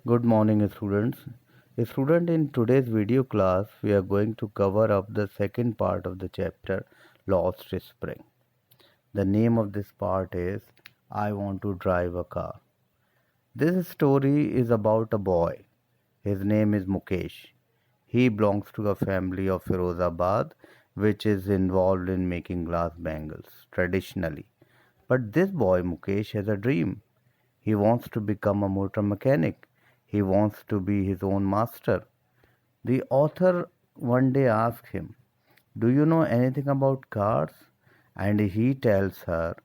Good morning, students. Student, in today's video class, we are going to cover up the second part of the chapter, Lost Spring. The name of this part is I Want to Drive a Car. This story is about a boy. His name is Mukesh. He belongs to a family of Firozabad, which is involved in making glass bangles traditionally. But this boy, Mukesh, has a dream. He wants to become a motor mechanic. He wants to be his own master. The author one day asks him, do you know anything about cars? And he tells her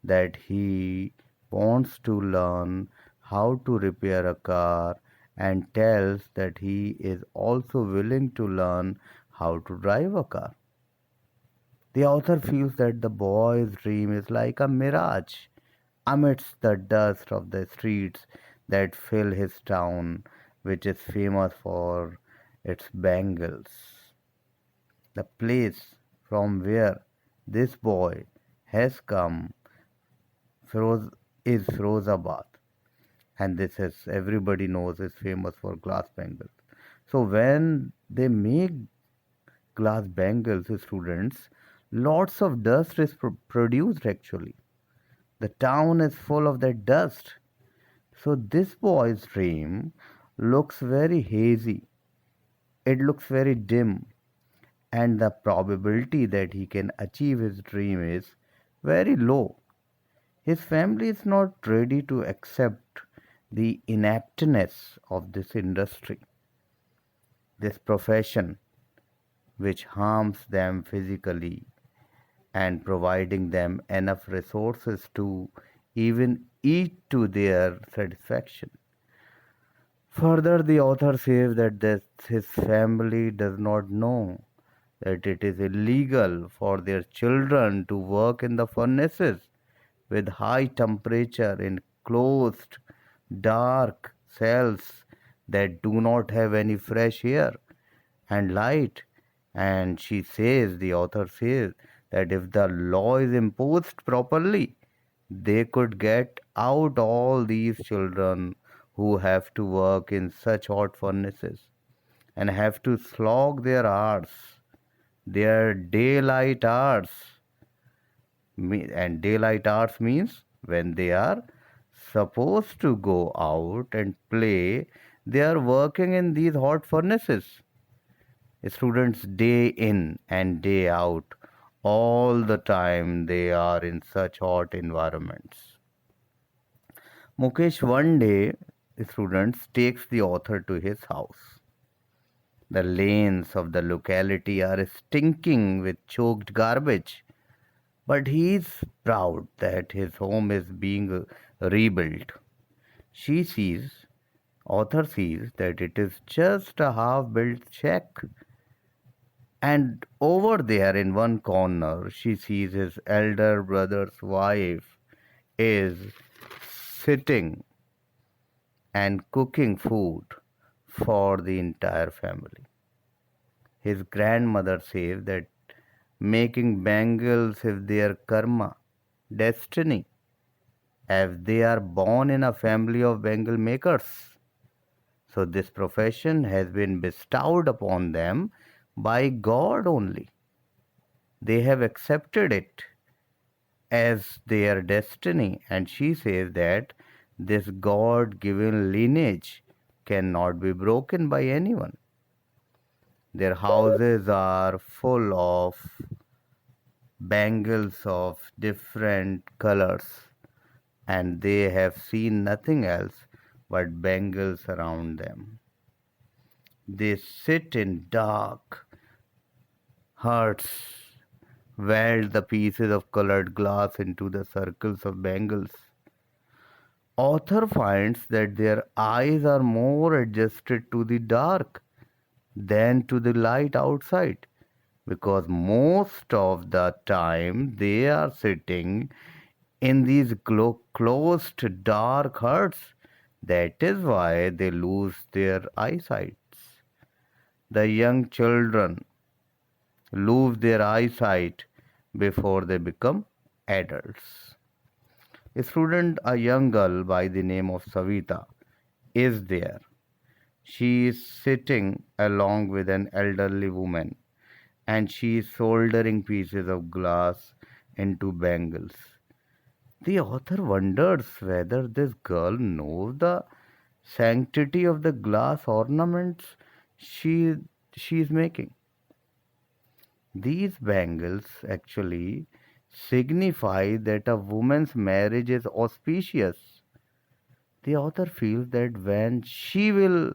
that he wants to learn how to repair a car and tells that he is also willing to learn how to drive a car. The author feels that the boy's dream is like a mirage amidst the dust of the streets that fill his town, which is famous for its bangles. The place from where this boy has come Firoz, is Firozabad, and this is everybody knows is famous for glass bangles. So when they make glass bangles, students, lots of dust is produced actually. The town is full of that dust. So this boy's dream looks very hazy. It looks very dim, and the probability that he can achieve his dream is very low. His family is not ready to accept the inaptness of this industry, this profession, which harms them physically and providing them enough resources to even eat to their satisfaction. Further, the author says that his family does not know that it is illegal for their children to work in the furnaces with high temperature in closed, dark cells that do not have any fresh air and light. And the author says, that if the law is imposed properly, they could get out all these children who have to work in such hot furnaces and have to slog their hours, their daylight hours. And daylight hours means when they are supposed to go out and play, they are working in these hot furnaces. Students day in and day out, all the time they are in such hot environments. Mukesh one day, students, takes the author to his house. The lanes of the locality are stinking with choked garbage, but he is proud that his home is being rebuilt. She sees, author sees that it is just a half built shack. And over there in one corner, she sees his elder brother's wife is sitting and cooking food for the entire family. His grandmother says that making bangles is their karma, destiny, as they are born in a family of bangle makers. So this profession has been bestowed upon them by God only. They have accepted it as their destiny, and she says that this God given lineage cannot be broken by anyone. Their houses are full of bangles of different colors, and they have seen nothing else but bangles around them. They sit in dark huts, weld the pieces of colored glass into the circles of bangles. Author finds that their eyes are more adjusted to the dark than to the light outside, because most of the time they are sitting in these closed dark huts. That is why they lose their eyesight. The young children lose their eyesight before they become adults. A student, a young girl by the name of Savita, is there. She is sitting along with an elderly woman and she is soldering pieces of glass into bangles. The author wonders whether this girl knows the sanctity of the glass ornaments she she is making. These bangles actually signify that a woman's marriage is auspicious. The author feels that when she will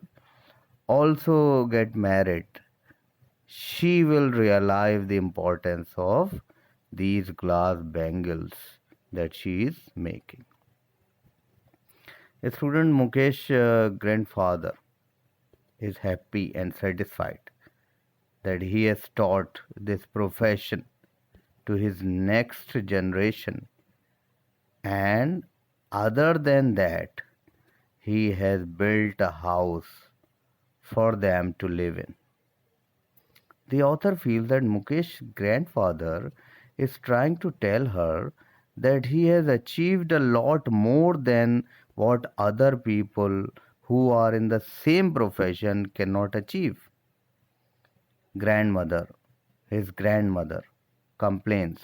also get married, she will realize the importance of these glass bangles that she is making. A student Mukesh grandfather is happy and satisfied that he has taught this profession to his next generation, and other than that he has built a house for them to live in. The author feels that Mukesh's grandfather is trying to tell her that he has achieved a lot more than what other people who are in the same profession cannot achieve. Grandmother, his grandmother, complains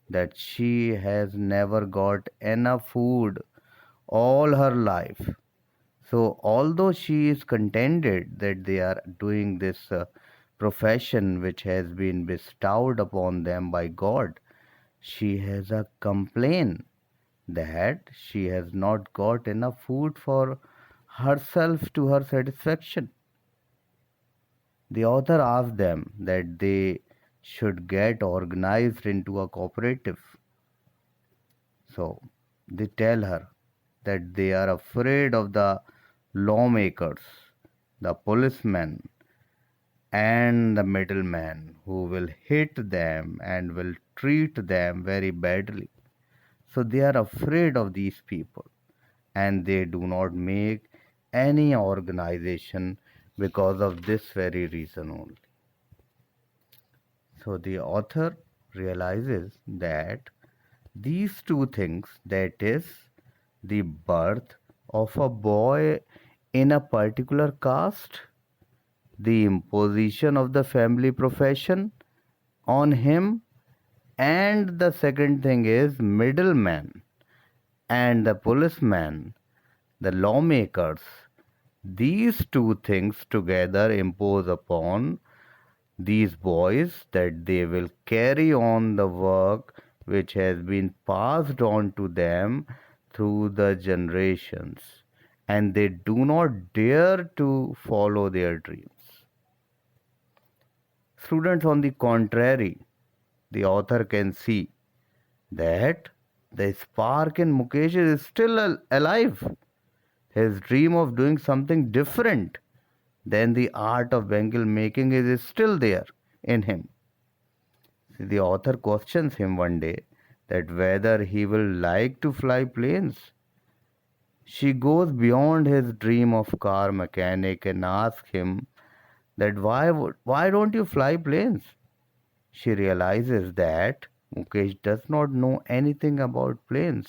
that she has never got enough food all her life. So, although she is contented that they are doing this profession which has been bestowed upon them by God, she has a complaint that she has not got enough food for herself to her satisfaction. The author asks them that they should get organized into a cooperative. So they tell her that they are afraid of the lawmakers, the policemen, and the middlemen who will hit them and will treat them very badly. So they are afraid of these people and they do not make any organization because of this very reason only. So the author realizes that these two things, that is, the birth of a boy in a particular caste, the imposition of the family profession on him, and the second thing is middleman and the policeman, the lawmakers. These two things together impose upon these boys that they will carry on the work which has been passed on to them through the generations, and they do not dare to follow their dreams. Students, on the contrary, the author can see that the spark in Mukesh is still alive. His dream of doing something different than the art of bangle making is still there in him. The author questions him one day that whether he will like to fly planes. She goes beyond his dream of car mechanic and asks him that why don't you fly planes? She realizes that Mukesh does not know anything about planes.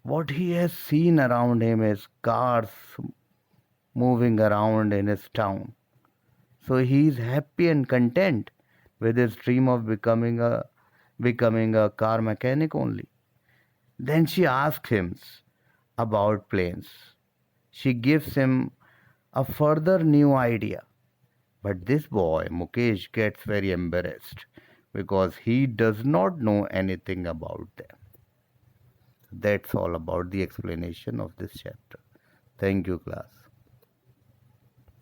What he has seen around him is cars moving around in his town. So he is happy and content with his dream of becoming a car mechanic only. Then she asks him about planes. She gives him a further new idea. But this boy, Mukesh, gets very embarrassed because he does not know anything about them. That's all about the explanation of this chapter. Thank you, class.